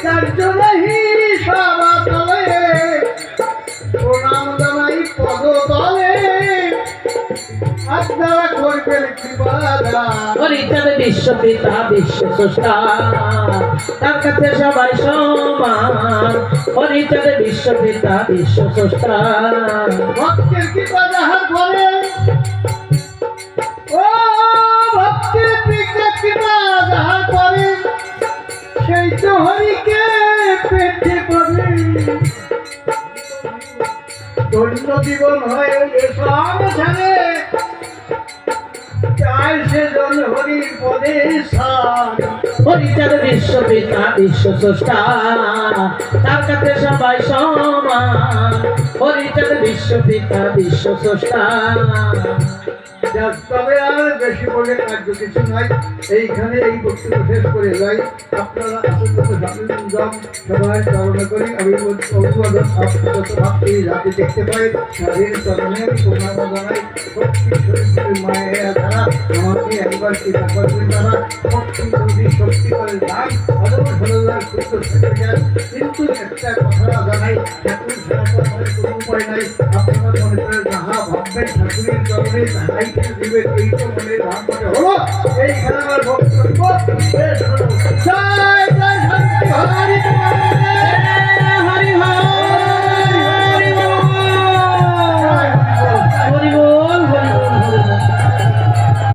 কার্যবাহী সভা তলে প্রণাম জানাই পদতলে আপনারা করবেন কৃপাদান। হরিচাঁদ বিশ্বপিতা বিশ্ব স্রষ্টা, তার কাছে সবাই সমান। হরিচাঁদ বিশ্বপিতা বিশ্ব স্রষ্টা, ভক্তের কৃপা যাহার করে, ও ভক্তের কৃপা যাহার করে, সেই তো হরিকে পেটে পাবে। ধন্য জীবন হয়ে সংসারে, চাই সেজন হরির পদে স্থান। হরিচাঁদ বিশ্বপিতা বিশ্ব স্রষ্টা, তার কাছে সবাই সমান। হরিচাঁদ বিশ্বপিতা বিশ্ব স্রষ্টা। তবে আর বেশি বলে কার্য কিছু নাই, এইখানে এই বক্তব্য শেষ করে যাই। আপনারা সবাই ধারণা করি আমি অভিবাদন আপনাদের ভাবতেই রাতে দেখতে পাই স্বাধীন চরণে প্রণাম জানাই। শক্তি শরীরের মায়ের দ্বারা আমাকে একবার কি করবেন তারা শক্তি যদি শক্তি করে যান আদৌ সরলার সুস্থ থেকে যান। কিন্তু একটা কথা জানাই, ঠাকুর ছাড়া তো আমাদের কোনো উপায় নাই। আপনারা মনে করে যাহা ভাববেন ঠাকুরের চরণে তাহাই দিবে, এই তো মনে ভাব করে হলো। এইখানে আমার বক্তব্য শেষ হলো। জয় জয়